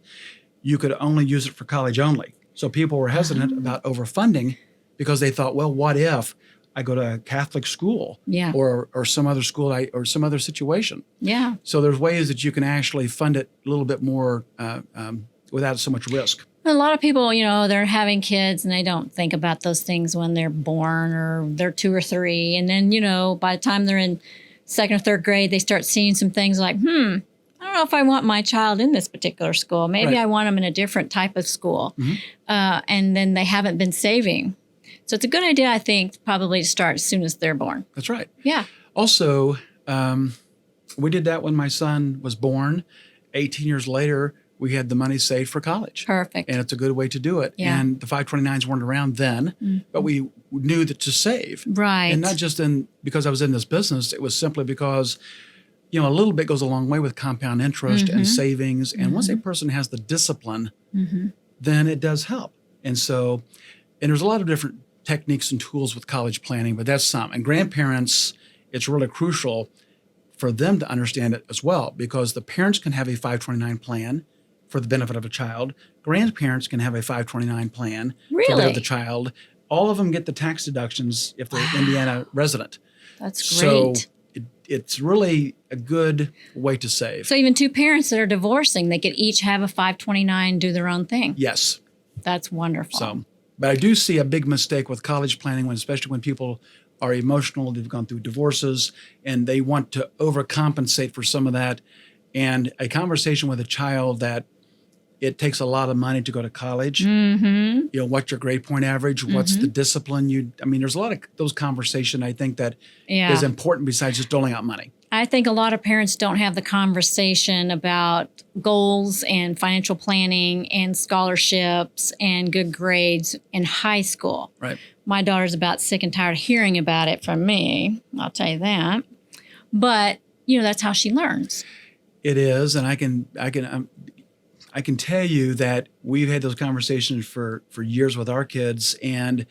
you could only use it for college only. So people were hesitant about overfunding because they thought, well, what if I go to a Catholic school or some other school or some other situation? Yeah. So there's ways that you can actually fund it a little bit more without so much risk. A lot of people, they're having kids and they don't think about those things when they're born or they're 2 or 3. And then, by the time they're in 2nd or 3rd grade, they start seeing some things like, I don't know if I want my child in this particular school. Maybe I want them in a different type of school. And then they haven't been saving. So it's a good idea, I think, probably to start as soon as they're born. That's right. Yeah. Also, we did that when my son was born. 18 years later, we had the money saved for college. Perfect. And it's a good way to do it. Yeah. And the 529s weren't around then, but we knew that to save. Right. And not just because I was in this business, it was simply because, a little bit goes a long way with compound interest and savings. And once a person has the discipline, then it does help. And there's a lot of different techniques and tools with college planning, but that's some. And grandparents, it's really crucial for them to understand it as well, because the parents can have a 529 plan for the benefit of a child. Grandparents can have a 529 plan for the benefit of the child. All of them get the tax deductions if they're Indiana resident. That's great. So it's really a good way to save. So even 2 parents that are divorcing, they could each have a 529, do their own thing. Yes. That's wonderful. But I do see a big mistake with college planning, especially when people are emotional, they've gone through divorces, and they want to overcompensate for some of that. And a conversation with a child that it takes a lot of money to go to college. What's your grade point average? What's the discipline? There's a lot of those conversation I think that is important besides just doling out money. I think a lot of parents don't have the conversation about goals and financial planning and scholarships and good grades in high school. Right. My daughter's about sick and tired of hearing about it from me. I'll tell you that. But, that's how she learns. It is, and I can tell you that we've had those conversations for years with our kids, and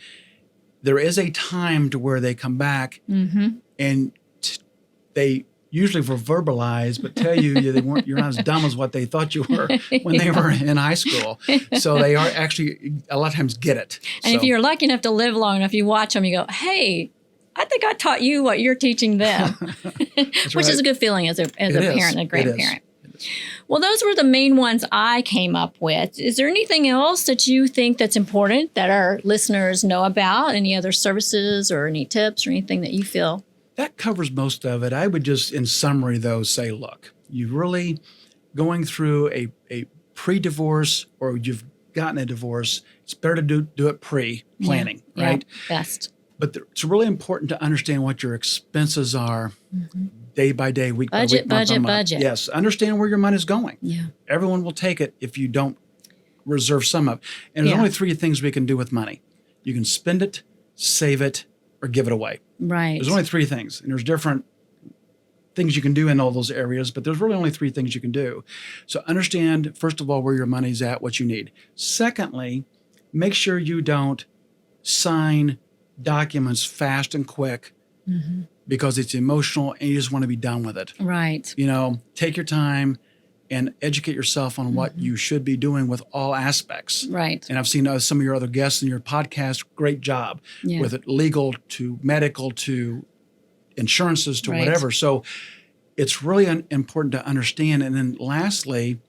there is a time to where they come back and they usually verbalize, but tell you you're not as dumb as what they thought you were when they were in high school. So they are actually a lot of times get it. And if you're lucky enough to live long enough, you watch them, you go, hey, I think I taught you what you're teaching them, which is a good feeling as a parent and a grandparent. Well, those were the main ones I came up with. Is there anything else that you think that's important that our listeners know about? Any other services or any tips or anything that you feel? That covers most of it. I would just, in summary, though, say, look, you're really going through a pre-divorce or you've gotten a divorce. It's better to do it pre-planning, right? Yeah, best. But it's really important to understand what your expenses are day by day, week by week, month by month. Budget. Yes, understand where your money's going. Yeah. Everyone will take it if you don't reserve some of it. And there's only three things we can do with money. You can spend it, save it, or give it away. Right. There's only three things. And there's different things you can do in all those areas, but there's really only three things you can do. So understand, first of all, where your money's at, what you need. Secondly, make sure you don't sign documents fast and quick because it's emotional and you just want to be done with it. Right. Take your time and educate yourself on what you should be doing with all aspects. Right. And I've seen some of your other guests in your podcast, great job with it, legal to medical to insurances to whatever. So it's really important to understand. And then lastly,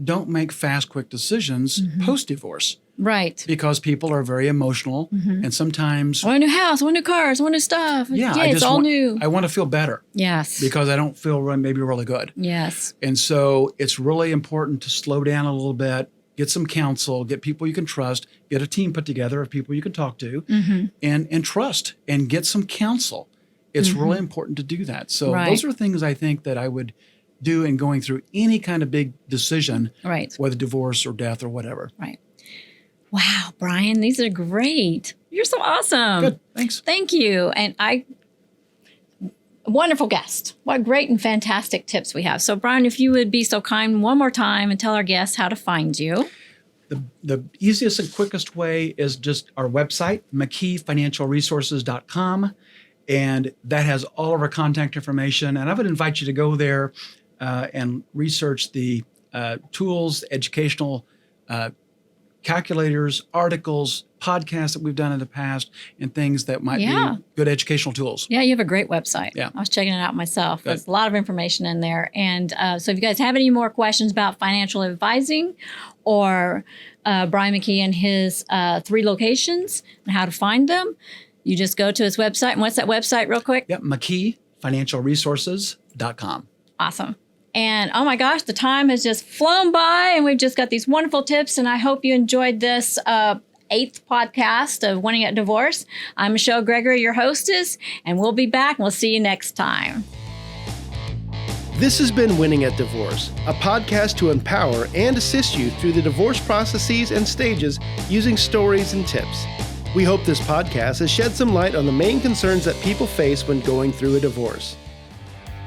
don't make fast, quick decisions post-divorce. Right. Because people are very emotional and sometimes... I want a new house, I want new cars, I want new stuff. Yeah, it's all new. I want to feel better. Yes. Because I don't feel maybe really good. Yes. And so it's really important to slow down a little bit, get some counsel, get people you can trust, get a team put together of people you can talk to, and trust, and get some counsel. It's really important to do that. So those are things I think that I would do in going through any kind of big decision, whether divorce or death or whatever. Right. Wow, Brian, these are great. You're so awesome. Good. Thanks. Thank you. And wonderful guest. What great and fantastic tips we have. So, Brian, if you would be so kind one more time and tell our guests how to find you. The easiest and quickest way is just our website, McKeeFinancialResources.com. And that has all of our contact information. And I would invite you to go there and research the tools, educational calculators, articles, podcasts that we've done in the past, and things that might be good educational tools. Yeah, you have a great website. Yeah. I was checking it out myself. Good. There's a lot of information in there. And so if you guys have any more questions about financial advising or Brian McKee and his 3 locations and how to find them, you just go to his website. And what's that website real quick? Yep, McKeeFinancialResources.com. Awesome. And oh my gosh, the time has just flown by and we've just got these wonderful tips. And I hope you enjoyed this 8th podcast of Winning at Divorce. I'm Michelle Gregory, your hostess, and we'll be back and we'll see you next time. This has been Winning at Divorce, a podcast to empower and assist you through the divorce processes and stages using stories and tips. We hope this podcast has shed some light on the main concerns that people face when going through a divorce.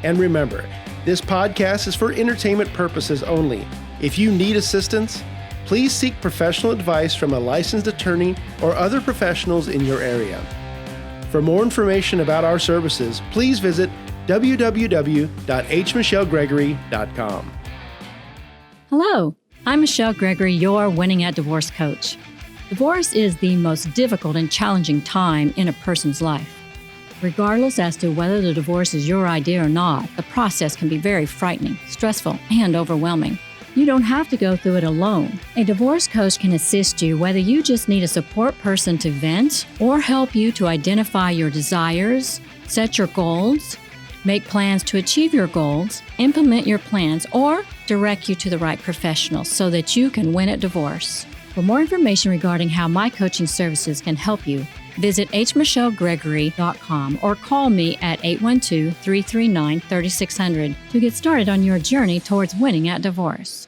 And remember, this podcast is for entertainment purposes only. If you need assistance, please seek professional advice from a licensed attorney or other professionals in your area. For more information about our services, please visit www.hmichellegregory.com. Hello, I'm Michelle Gregory, your Winning at Divorce coach. Divorce is the most difficult and challenging time in a person's life. Regardless as to whether the divorce is your idea or not, the process can be very frightening, stressful, and overwhelming. You don't have to go through it alone. A divorce coach can assist you whether you just need a support person to vent or help you to identify your desires, set your goals, make plans to achieve your goals, implement your plans, or direct you to the right professional so that you can win at divorce. For more information regarding how my coaching services can help you, visit hmichellegregory.com or call me at 812-339-3600 to get started on your journey towards winning at divorce.